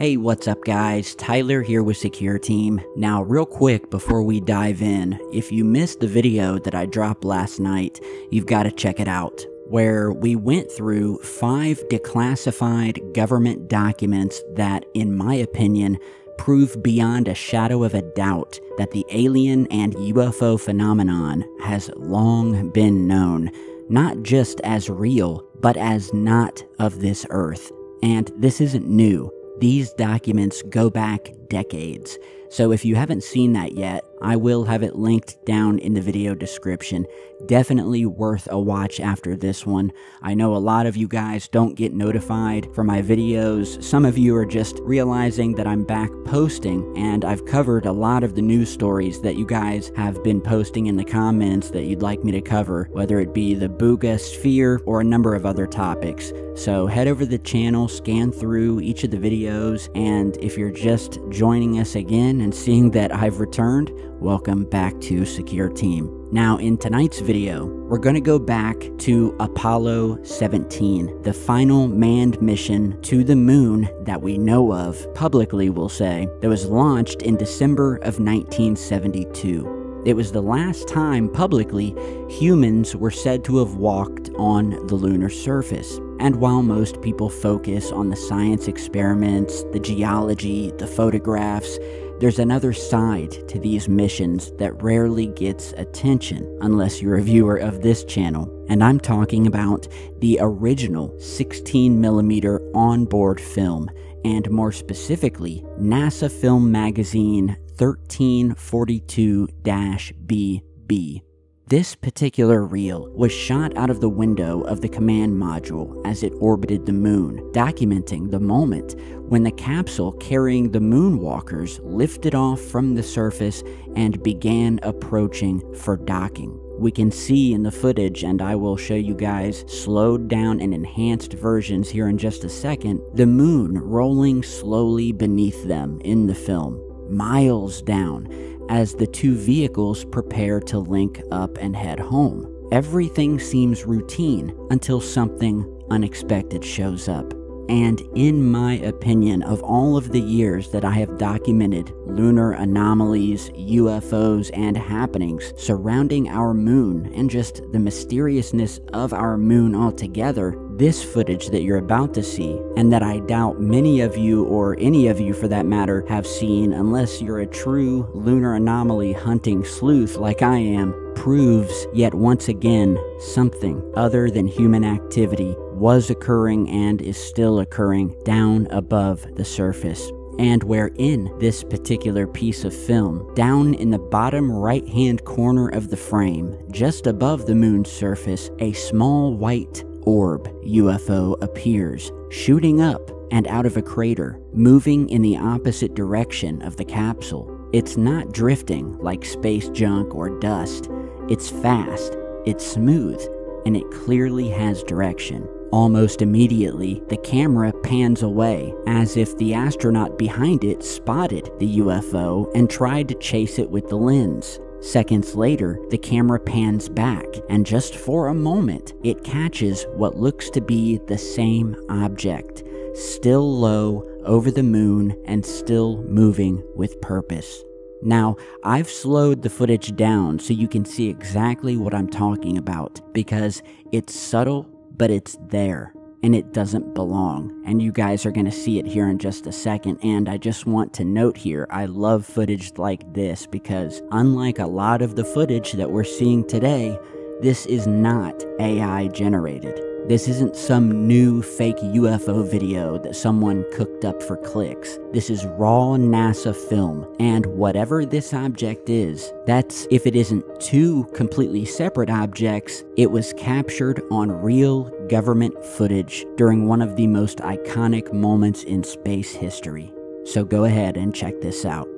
Hey, what's up guys? Tyler here with Secure Team. Now, real quick before we dive in, if you missed the video that I dropped last night, you've got to check it out, where we went through 5 declassified government documents that, in my opinion, prove beyond a shadow of a doubt that the alien and UFO phenomenon has long been known, not just as real, but as not of this earth. And this isn't new. These documents go back decades, so if you haven't seen that yet, I will have it linked down in the video description. Definitely worth a watch after this one. I know a lot of you guys don't get notified for my videos. Some of you are just realizing that I'm back posting, and I've covered a lot of the news stories that you guys have been posting in the comments that you'd like me to cover, whether it be the Booga Sphere or a number of other topics. So head over to the channel, scan through each of the videos, and if you're just joining us again and seeing that I've returned, welcome back to Secure Team. Now, in tonight's video, we're going to go back to Apollo 17, the final manned mission to the moon that we know of, publicly we'll say, that was launched in December of 1972. It was the last time publicly humans were said to have walked on the lunar surface. And while most people focus on the science experiments, the geology, the photographs, there's another side to these missions that rarely gets attention unless you're a viewer of this channel. And I'm talking about the original 16mm onboard film, and more specifically, NASA Film Magazine 1342-BB. This particular reel was shot out of the window of the command module as it orbited the moon, documenting the moment when the capsule carrying the moonwalkers lifted off from the surface and began approaching for docking. We can see in the footage, and I will show you guys slowed down and enhanced versions here in just a second, the moon rolling slowly beneath them in the film, miles down, as the two vehicles prepare to link up and head home. Everything seems routine until something unexpected shows up. And in my opinion, of all of the years that I have documented lunar anomalies, UFOs, and happenings surrounding our moon and just the mysteriousness of our moon altogether, this footage that you're about to see, and that I doubt many of you, or any of you for that matter, have seen unless you're a true lunar anomaly hunting sleuth like I am, proves yet once again something other than human activity was occurring and is still occurring down above the surface. And where in this particular piece of film, down in the bottom right-hand corner of the frame, just above the moon's surface, a small white orb UFO appears, shooting up and out of a crater, moving in the opposite direction of the capsule. It's not drifting like space junk or dust. It's fast, it's smooth, and it clearly has direction. Almost immediately, the camera pans away, as if the astronaut behind it spotted the UFO and tried to chase it with the lens. Seconds later, the camera pans back, and just for a moment, it catches what looks to be the same object, still low over the moon and still moving with purpose. Now, I've slowed the footage down so you can see exactly what I'm talking about, because it's subtle, but it's there, and it doesn't belong, and you guys are going to see it here in just a second. And I just want to note here, I love footage like this because unlike a lot of the footage that we're seeing today, this is not AI generated. This isn't some new fake UFO video that someone cooked up for clicks. This is raw NASA film, and whatever this object is, that's if it isn't 2 completely separate objects, it was captured on real government footage during one of the most iconic moments in space history. So go ahead and check this out.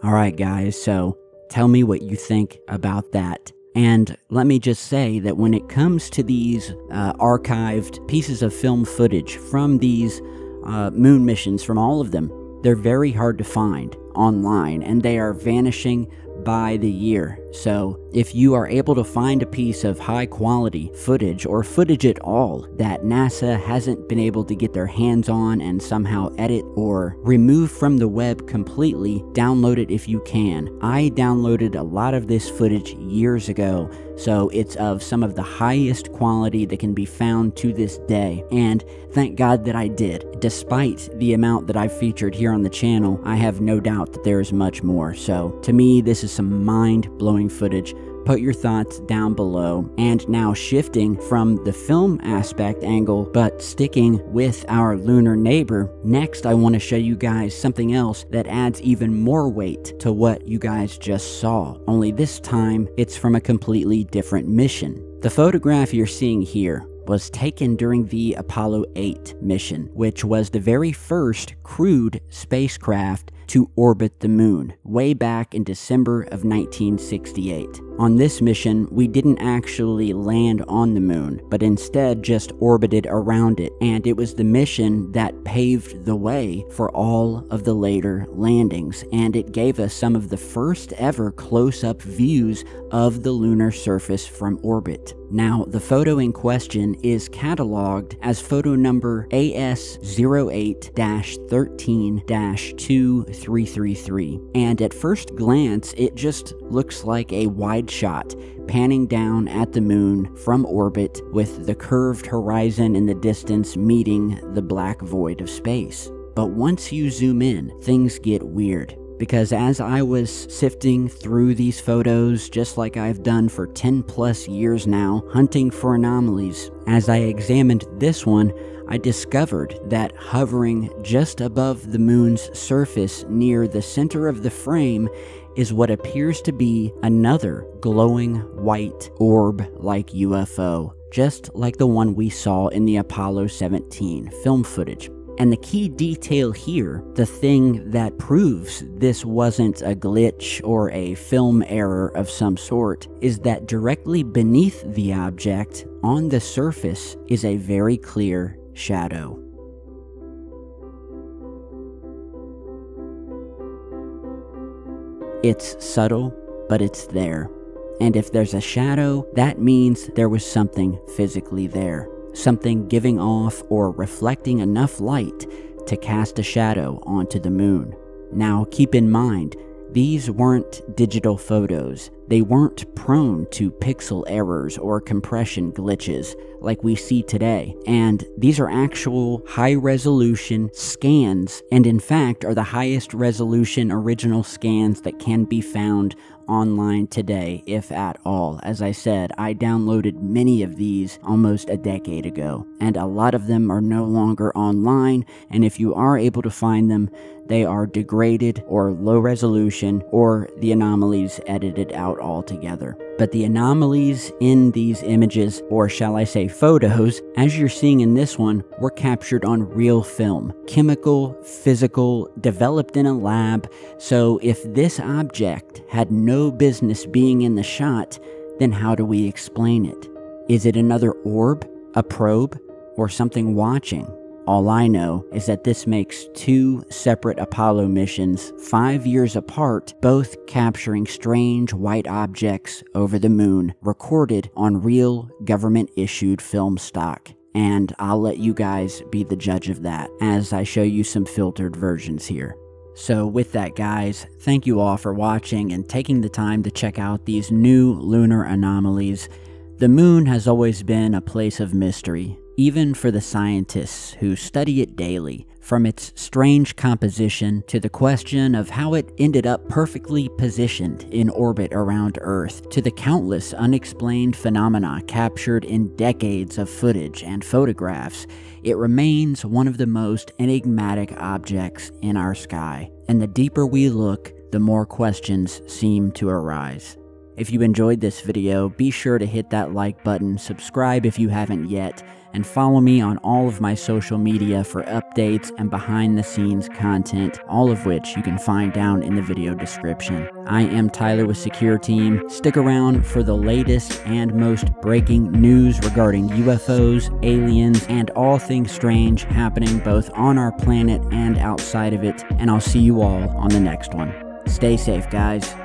Alright guys, so tell me what you think about that. And let me just say that when it comes to these archived pieces of film footage from these moon missions, from all of them, they're very hard to find online, and they are vanishing by the year. So if you are able to find a piece of high quality footage, or footage at all, that NASA hasn't been able to get their hands on and somehow edit or remove from the web completely, download it if you can. I downloaded a lot of this footage years ago, so it's of some of the highest quality that can be found to this day, and thank God that I did. Despite the amount that I've featured here on the channel, I have no doubt that there is much more. So to me, this is some mind-blowing footage. Put your thoughts down below. And now shifting from the film aspect angle, but sticking with our lunar neighbor, next I want to show you guys something else that adds even more weight to what you guys just saw. Only this time, it's from a completely different mission. The photograph you're seeing here was taken during the Apollo 8 mission, which was the very first crewed spacecraft to orbit the moon, way back in December of 1968. On this mission, we didn't actually land on the moon, but instead just orbited around it, and it was the mission that paved the way for all of the later landings, and it gave us some of the first ever close-up views of the lunar surface from orbit. Now, the photo in question is cataloged as photo number AS08-13-2333, and at first glance, it just looks like a wide shot panning down at the moon from orbit, with the curved horizon in the distance meeting the black void of space. But once you zoom in, things get weird. Because as I was sifting through these photos, just like I've done for 10 plus years now, hunting for anomalies, as I examined this one, I discovered that hovering just above the moon's surface near the center of the frame is what appears to be another glowing white orb-like UFO, just like the one we saw in the Apollo 17 film footage. And the key detail here, the thing that proves this wasn't a glitch or a film error of some sort, is that directly beneath the object, on the surface, is a very clear shadow. It's subtle, but it's there. And if there's a shadow, that means there was something physically there. Something giving off or reflecting enough light to cast a shadow onto the moon. Now, keep in mind, these weren't digital photos. They weren't prone to pixel errors or compression glitches like we see today. And these are actual high-resolution scans, and in fact are the highest resolution original scans that can be found online today, if at all. As I said, I downloaded many of these almost a decade ago, and a lot of them are no longer online, and if you are able to find them, they are degraded or low resolution, or the anomalies edited out altogether. But the anomalies in these images, or shall I say photos, as you're seeing in this one, were captured on real film. Chemical, physical, developed in a lab. So if this object had no business being in the shot, then how do we explain it? Is it another orb, a probe, or something watching? All I know is that this makes two separate Apollo missions 5 years apart, both capturing strange white objects over the moon, recorded on real government-issued film stock. And I'll let you guys be the judge of that, as I show you some filtered versions here. So with that, guys, thank you all for watching and taking the time to check out these new lunar anomalies. The moon has always been a place of mystery, even for the scientists who study it daily, from its strange composition to the question of how it ended up perfectly positioned in orbit around Earth, to the countless unexplained phenomena captured in decades of footage and photographs. It remains one of the most enigmatic objects in our sky, and the deeper we look, the more questions seem to arise. If you enjoyed this video, be sure to hit that like button, subscribe if you haven't yet, and follow me on all of my social media for updates and behind-the-scenes content, all of which you can find down in the video description. I am Tyler with Secure Team. Stick around for the latest and most breaking news regarding UFOs, aliens, and all things strange happening both on our planet and outside of it, and I'll see you all on the next one. Stay safe, guys.